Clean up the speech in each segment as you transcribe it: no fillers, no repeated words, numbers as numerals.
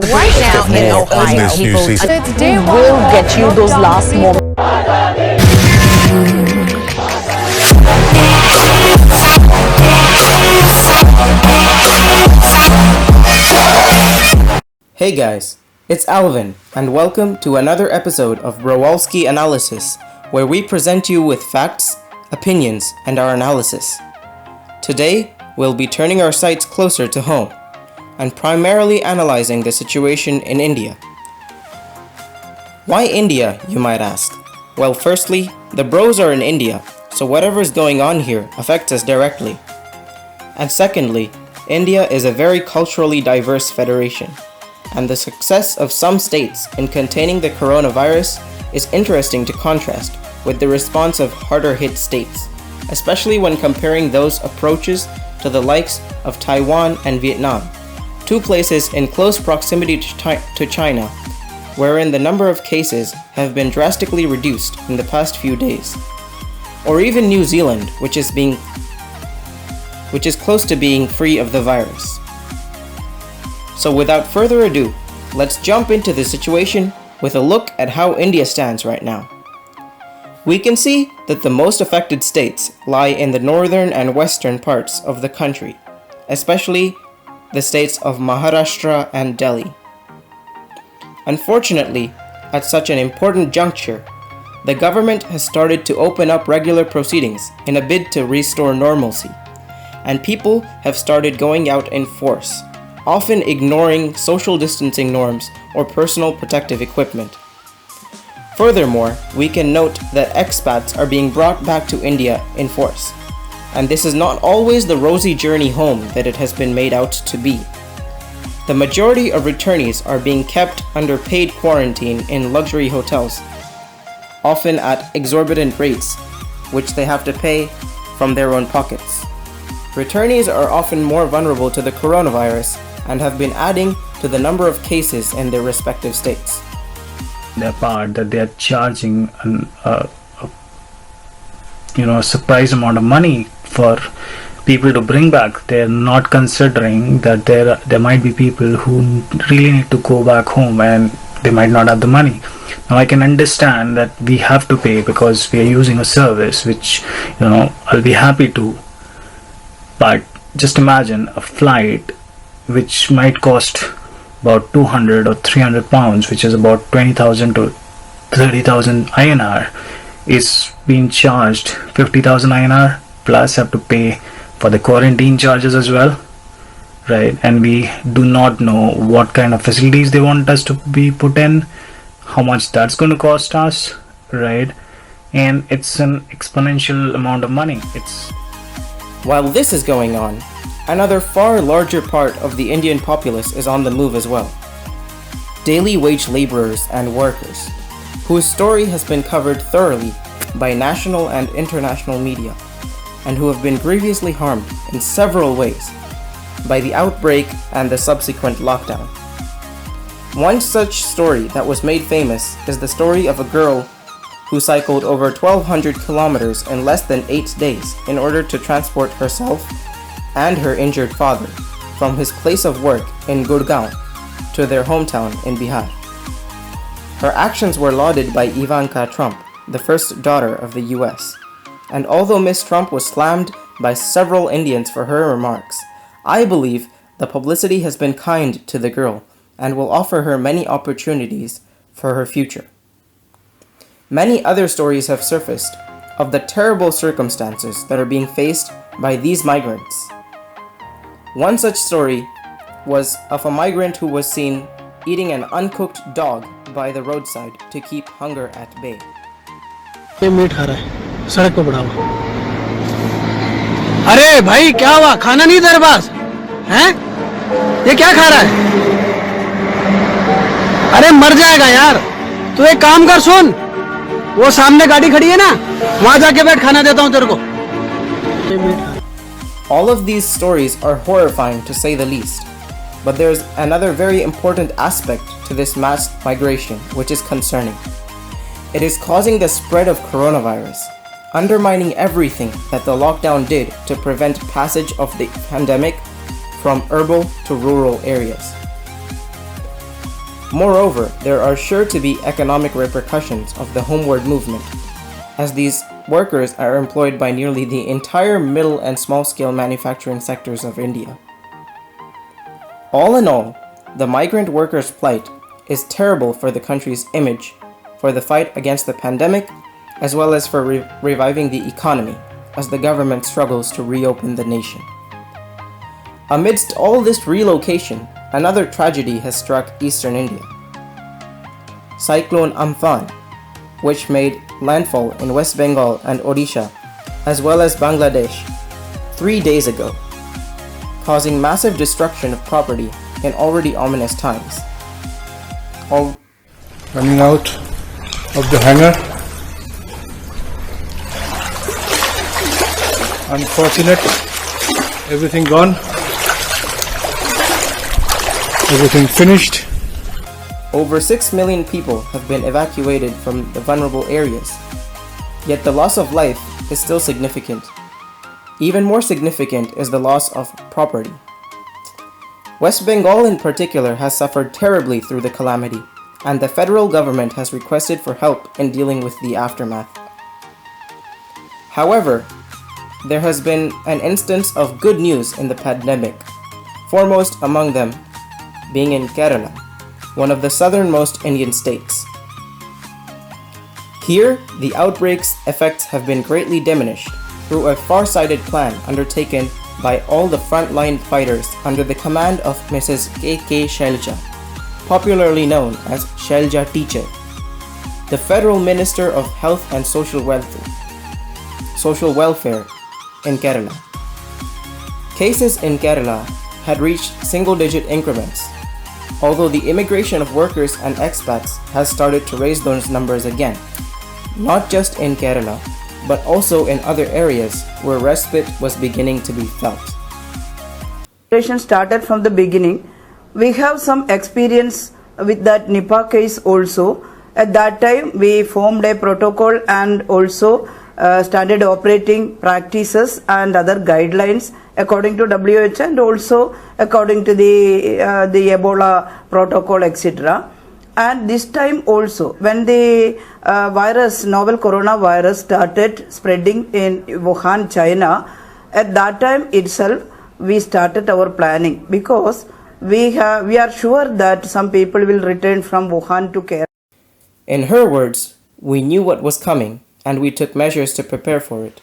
Right now in Ohio, people will get you those last moments. Hey guys, it's Alvin, and welcome to another episode of Browalski Analysis, where we present you with facts, opinions, and our analysis. Today, we'll be turning our sights closer to home, and primarily analyzing the situation in India. Why India, you might ask? Well, firstly, the bros are in India, so whatever's going on here affects us directly. And secondly, India is a very culturally diverse federation, and the success of some states in containing the coronavirus is interesting to contrast with the response of harder hit states, especially when comparing those approaches to the likes of Taiwan and Vietnam, two places in close proximity to China, wherein the number of cases have been drastically reduced in the past few days. Or even New Zealand, which is close to being free of the virus. So without further ado, let's jump into the situation with a look at how India stands right now. We can see that the most affected states lie in the northern and western parts of the country, especially the states of Maharashtra and Delhi. Unfortunately, at such an important juncture, the government has started to open up regular proceedings in a bid to restore normalcy, and people have started going out in force, often ignoring social distancing norms or personal protective equipment. Furthermore, we can note that expats are being brought back to India in force, and this is not always the rosy journey home that it has been made out to be. The majority of returnees are being kept under paid quarantine in luxury hotels, often at exorbitant rates, which they have to pay from their own pockets. Returnees are often more vulnerable to the coronavirus and have been adding to the number of cases in their respective states. Their part that they are charging a surprise amount of money for people to bring back. They're not considering that there might be people who really need to go back home and they might not have the money. Now I can understand that we have to pay because we are using a service, which I'll be happy to, but just imagine a flight which might cost about 200 or 300 pounds, which is about 20,000 to 30,000 INR, is being charged 50,000 INR, plus have to pay for the quarantine charges as well, right? And we do not know what kind of facilities they want us to be put in, how much that's going to cost us, right? And it's an exponential amount of money. While this is going on, another far larger part of the Indian populace is on the move as well. Daily wage laborers and workers, whose story has been covered thoroughly by national and international media, and who have been grievously harmed in several ways by the outbreak and the subsequent lockdown. One such story that was made famous is the story of a girl who cycled over 1,200 kilometers in less than 8 days in order to transport herself and her injured father from his place of work in Gurgaon to their hometown in Bihar. Her actions were lauded by Ivanka Trump, the first daughter of the US. And although Miss Trump was slammed by several Indians for her remarks, I believe the publicity has been kind to the girl and will offer her many opportunities for her future. Many other stories have surfaced of the terrible circumstances that are being faced by these migrants. One such story was of a migrant who was seen eating an uncooked dog by the roadside to keep hunger at bay. ये meet खा रहा है सड़क पे पड़ा हुआ। अरे भाई क्या हुआ, खाना नहीं तेरे पास हैं? ये क्या खा रहा है? अरे मर जाएगा यार। तू एक काम कर, सुन, वो सामने गाड़ी खड़ी है ना, वहां जाके बैठ, खाना देता हूं तेरे को। All of these stories are horrifying to say the least, but there's another very important aspect to this mass migration which is concerning. It is causing the spread of coronavirus, undermining everything that the lockdown did to prevent passage of the pandemic from urban to rural areas. Moreover, there are sure to be economic repercussions of the homeward movement, as these workers are employed by nearly the entire middle and small-scale manufacturing sectors of India. All in all, the migrant workers' plight is terrible for the country's image, for the fight against the pandemic, as well as for reviving the economy as the government struggles to reopen the nation. Amidst all this relocation, another tragedy has struck eastern India. Cyclone Amphan, which made landfall in West Bengal and Odisha, as well as Bangladesh, 3 days ago, causing massive destruction of property in already ominous times. Coming out of the hangar. Unfortunate. Everything gone. Everything finished. Over 6 million people have been evacuated from the vulnerable areas, yet the loss of life is still significant. Even more significant is the loss of property. West Bengal in particular has suffered terribly through the calamity, and the federal government has requested for help in dealing with the aftermath. However, there has been an instance of good news in the pandemic, foremost among them being in Kerala, one of the southernmost Indian states. Here, the outbreak's effects have been greatly diminished through a far-sighted plan undertaken by all the frontline fighters under the command of Mrs. K.K. Shelja, popularly known as Shelja Teacher, the Federal Minister of Health and Social Welfare in Kerala. Cases in Kerala had reached single-digit increments, although the immigration of workers and expats has started to raise those numbers again, not just in Kerala, but also in other areas where respite was beginning to be felt. Started from the beginning. We have some experience with that Nipah case also. At that time, we formed a protocol and also started operating practices and other guidelines according to WHO and also according to the Ebola protocol, etc. And this time also, when the novel coronavirus started spreading in Wuhan, China, at that time itself, we started our planning because we are sure that some people will return from Wuhan to Kerala. In her words, we knew what was coming and we took measures to prepare for it.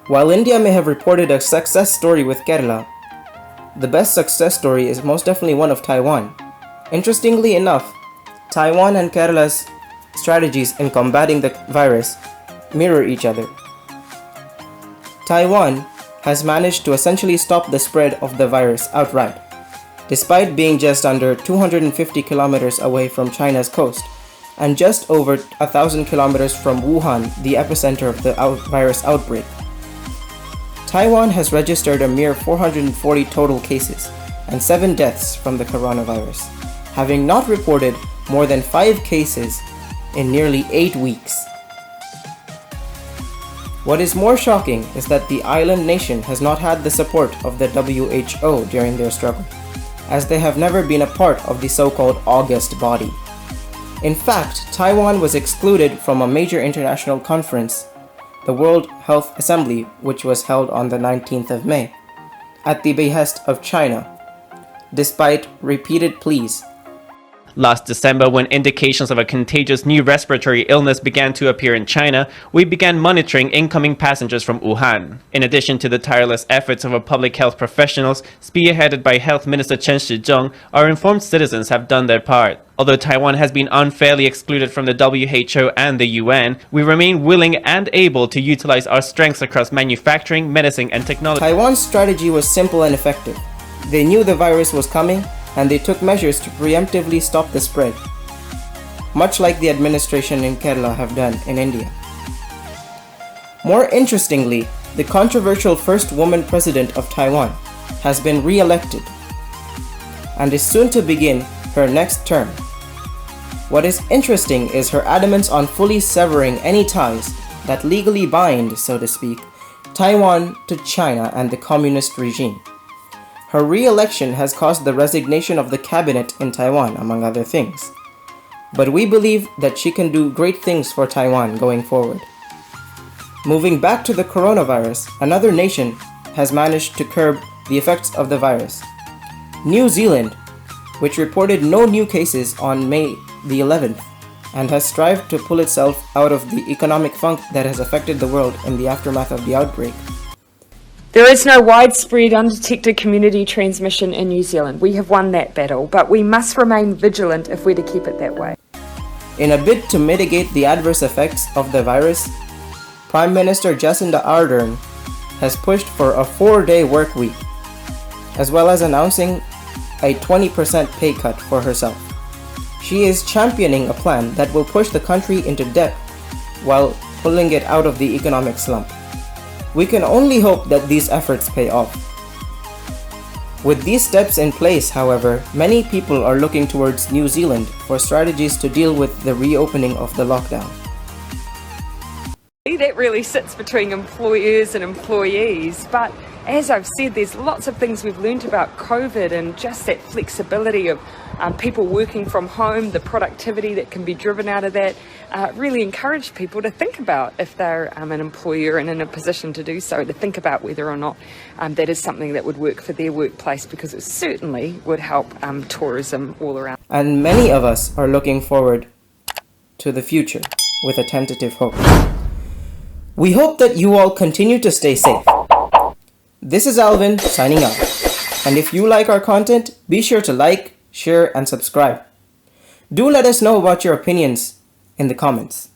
While India may have reported a success story with Kerala, the best success story is most definitely one of Taiwan. Interestingly enough, Taiwan and Kerala's strategies in combating the virus mirror each other. Taiwan has managed to essentially stop the spread of the virus outright, despite being just under 250 kilometers away from China's coast and just over 1,000 kilometers from Wuhan, the epicenter of the virus outbreak. Taiwan has registered a mere 440 total cases and 7 deaths from the coronavirus, having not reported more than 5 cases in nearly 8 weeks. What is more shocking is that the island nation has not had the support of the WHO during their struggle, as they have never been a part of the so-called August body. In fact, Taiwan was excluded from a major international conference, the World Health Assembly, which was held on the 19th of May, at the behest of China, despite repeated pleas. Last December, when indications of a contagious new respiratory illness began to appear in China, we began monitoring incoming passengers from Wuhan. In addition to the tireless efforts of our public health professionals, spearheaded by Health Minister Chen Shizhong, our informed citizens have done their part. Although Taiwan has been unfairly excluded from the WHO and the UN, we remain willing and able to utilize our strengths across manufacturing, medicine, and technology. Taiwan's strategy was simple and effective. They knew the virus was coming, and they took measures to preemptively stop the spread, much like the administration in Kerala have done in India. More interestingly, the controversial first woman president of Taiwan has been re-elected and is soon to begin her next term. What is interesting is her adamance on fully severing any ties that legally bind, so to speak, Taiwan to China and the communist regime. Her re-election has caused the resignation of the cabinet in Taiwan, among other things. But we believe that she can do great things for Taiwan going forward. Moving back to the coronavirus, another nation has managed to curb the effects of the virus. New Zealand, which reported no new cases on May the 11th, and has strived to pull itself out of the economic funk that has affected the world in the aftermath of the outbreak. There is no widespread undetected community transmission in New Zealand. We have won that battle, but we must remain vigilant if we're to keep it that way. In a bid to mitigate the adverse effects of the virus, Prime Minister Jacinda Ardern has pushed for a 4-day work week, as well as announcing a 20% pay cut for herself. She is championing a plan that will push the country into debt while pulling it out of the economic slump. We can only hope that these efforts pay off. With these steps in place, however, many people are looking towards New Zealand for strategies to deal with the reopening of the lockdown. That really sits between employers and employees, but as I've said, there's lots of things we've learned about COVID and just that flexibility of people working from home, the productivity that can be driven out of that, really encourage people to think about, if they're an employer and in a position to do so, to think about whether or not that is something that would work for their workplace, because it certainly would help tourism all around. And many of us are looking forward to the future with a tentative hope. We hope that you all continue to stay safe. This is Alvin signing out. And if you like our content, be sure to like, share, and subscribe. Do let us know about your opinions in the comments.